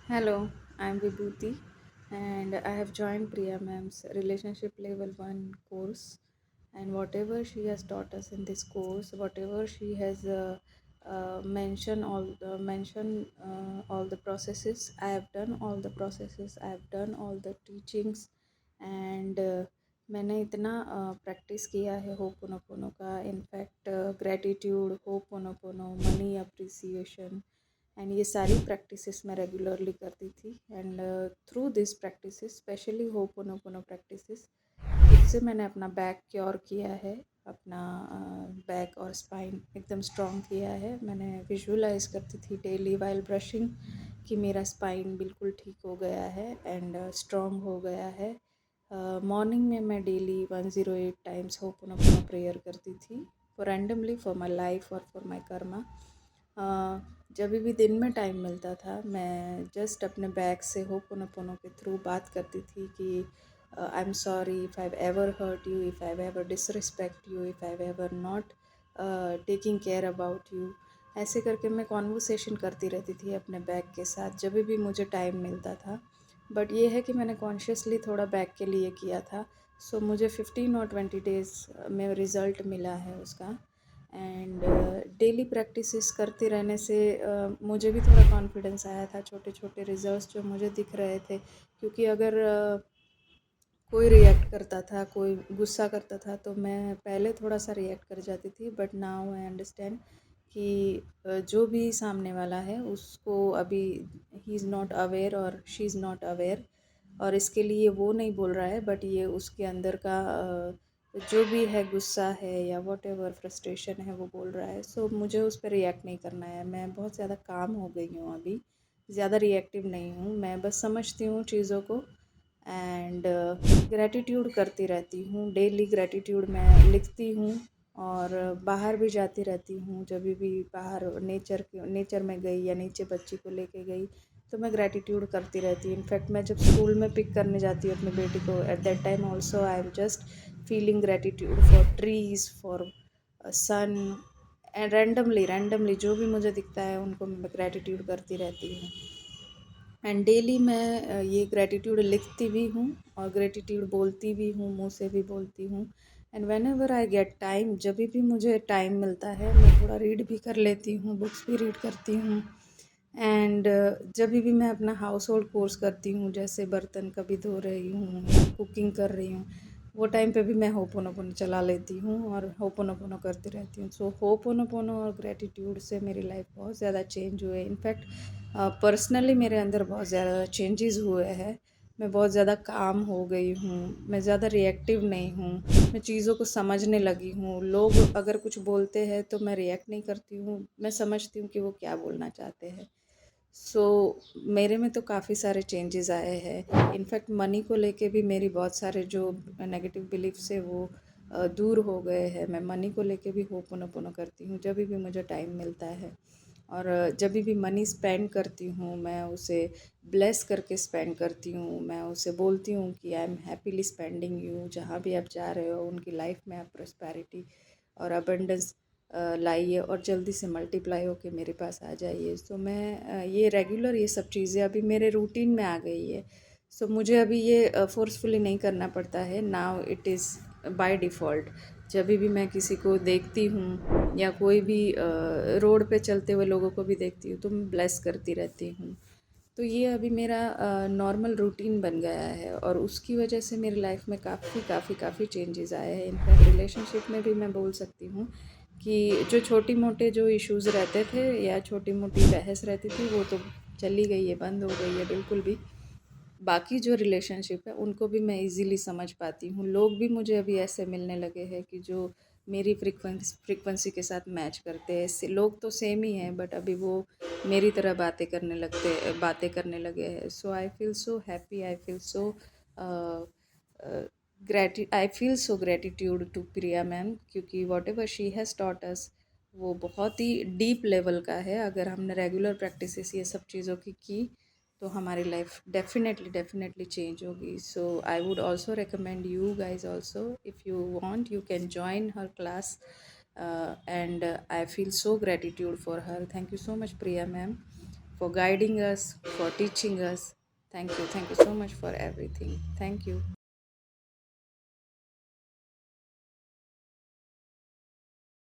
Hello, I'm Vibhuti and I have joined Priya ma'am's Relationship Level 1 course. And whatever she has taught us in this course, whatever she has mentioned all the processes, I have done all the processes, I have done all the teachings and मैंने इतना practice किया है ho'oponopono का in fact gratitude ho'oponopono money appreciation and ये सारी practices मैं regularly करती थी and through this practices specially ho'oponopono practices इससे मैंने अपना बैक क्योर किया है अपना बैक और स्पाइन एकदम स्ट्रॉन्ग किया है मैंने विजुअलाइज करती थी डेली वाइल ब्रशिंग कि मेरा स्पाइन बिल्कुल ठीक हो गया है एंड स्ट्रॉन्ग हो गया है मॉर्निंग में मैं डेली 108 टाइम्स होपोनोपोनो प्रेयर करती थी for randomly for my life और फॉर माई कर्मा जब भी दिन में टाइम मिलता था मैं जस्ट अपने बैग से होपोनोपोनो के थ्रू बात करती थी कि I am sorry if I ever hurt you if I ever disrespect you if I ever not taking care about you ऐसे करके मैं कॉन्वर्सेशन करती रहती थी अपने बैग के साथ जब भी मुझे टाइम मिलता था बट ये है कि मैंने कॉन्शियसली थोड़ा बैग के लिए किया था सो मुझे 15 और 20 डेज़ में रिज़ल्ट मिला है उसका एंड डेली प्रैक्टिसेस करते रहने से मुझे भी थोड़ा कॉन्फिडेंस आया था छोटे छोटे रिजल्ट्स जो मुझे दिख रहे थे क्योंकि अगर कोई रिएक्ट करता था कोई गुस्सा करता था तो मैं पहले थोड़ा सा रिएक्ट कर जाती थी बट नाउ आई अंडरस्टैंड कि जो भी सामने वाला है उसको अभी ही इज़ नॉट अवेयर और शी इज़ नॉट अवेयर और इसके लिए वो नहीं बोल रहा है बट ये उसके अंदर का जो भी है गुस्सा है या वॉट एवर फ्रस्ट्रेशन है वो बोल रहा है सो मुझे उस पर रिएक्ट नहीं करना है मैं बहुत ज़्यादा काम हो गई हूँ अभी ज़्यादा रिएक्टिव नहीं हूँ मैं बस समझती हूँ चीज़ों को एंड ग्रैटिट्यूड करती रहती हूँ डेली ग्रैटिट्यूड मैं लिखती हूँ और बाहर भी जाती रहती हूँ जब भी बाहर नेचर में गई या नीचे बच्ची को लेके गई तो मैं ग्रैटिट्यूड करती रहती हूँ इनफैक्ट मैं जब स्कूल में पिक करने जाती हूँ अपनी बेटी को at that time also I am just feeling gratitude for trees for sun and randomly जो भी मुझे दिखता है उनको मैं ग्रैटिट्यूड करती रहती हूँ एंड डेली मैं ये ग्रैटिट्यूड लिखती भी हूँ और ग्रैटिट्यूड बोलती भी हूँ मुँह से भी बोलती हूँ and when ever I get time जब भी मुझे टाइम मिलता है मैं थोड़ा रीड भी कर लेती हूँ बुक्स भी रीड करती हूँ एंड जब भी मैं अपना हाउस होल्ड कोर्स करती हूँ जैसे बर्तन कभी धो रही हूँ या कुकिंग कर रही हूँ वो टाइम पे भी मैं होपोनोपोनो चला लेती हूँ और होपोनोपोनो करती रहती हूँ सो होपोनोपोनो और ग्रैटिट्यूड से मेरी लाइफ बहुत ज़्यादा चेंज हुए इनफैक्ट पर्सनली मेरे अंदर बहुत ज़्यादा चेंजेस हुए हैं मैं बहुत ज़्यादा काम हो गई हूँ मैं ज़्यादा रिएक्टिव नहीं हूँ मैं चीज़ों को समझने लगी हूँ लोग अगर कुछ बोलते हैं तो मैं रिएक्ट नहीं करती हूँ मैं समझती हूँ कि वो क्या बोलना चाहते हैं सो मेरे में तो काफ़ी सारे चेंजेस आए हैं इनफैक्ट मनी को लेके भी मेरी बहुत सारे जो नेगेटिव बिलीफ्स है वो दूर हो गए हैं मैं मनी को लेके भी होपोनोपोनो करती हूँ जब भी मुझे टाइम मिलता है और जब भी मनी स्पेंड करती हूँ मैं उसे ब्लेस करके स्पेंड करती हूँ मैं उसे बोलती हूँ कि I M happily spending you जहाँ भी आप जा रहे हो उनकी लाइफ में आप प्रॉस्पेरिटी और अबंडेंस लाइए और जल्दी से मल्टीप्लाई होके मेरे पास आ जाइए सो मैं ये रेगुलर ये सब चीज़ें अभी मेरे रूटीन में आ गई है सो मुझे अभी ये फोर्सफुली नहीं करना पड़ता है now it is by default जब भी मैं किसी को देखती हूँ या कोई भी रोड पे चलते हुए लोगों को भी देखती हूँ तो मैं ब्लेस करती रहती हूँ तो ये अभी मेरा नॉर्मल रूटीन बन गया है और उसकी वजह से मेरी लाइफ में काफ़ी काफ़ी काफ़ी चेंजेस आए हैं इनफैक्ट रिलेशनशिप में भी मैं बोल सकती हूँ कि जो छोटी मोटे जो इश्यूज़ रहते थे या छोटी मोटी बहस रहती थी वो तो चली गई है बंद हो गई है बिल्कुल भी बाकी जो रिलेशनशिप है उनको भी मैं इजीली समझ पाती हूँ लोग भी मुझे अभी ऐसे मिलने लगे हैं कि जो मेरी फ्रीक्वेंसी के साथ मैच करते हैं लोग तो सेम ही हैं बट अभी वो मेरी तरह बातें करने लगे हैं so I feel so happy I feel so I feel so gratitude to Priya ma'am क्योंकि whatever she has taught us वो बहुत ही डीप लेवल का है अगर हमने रेगुलर प्रैक्टिसेस ये सब चीज़ों की तो हमारी लाइफ डेफिनेटली चेंज होगी so I would also recommend you guys also if you want you can join her class and I feel so gratitude for her thank you so much Priya ma'am for guiding us, for teaching us. Thank you so much for everything. Thank you.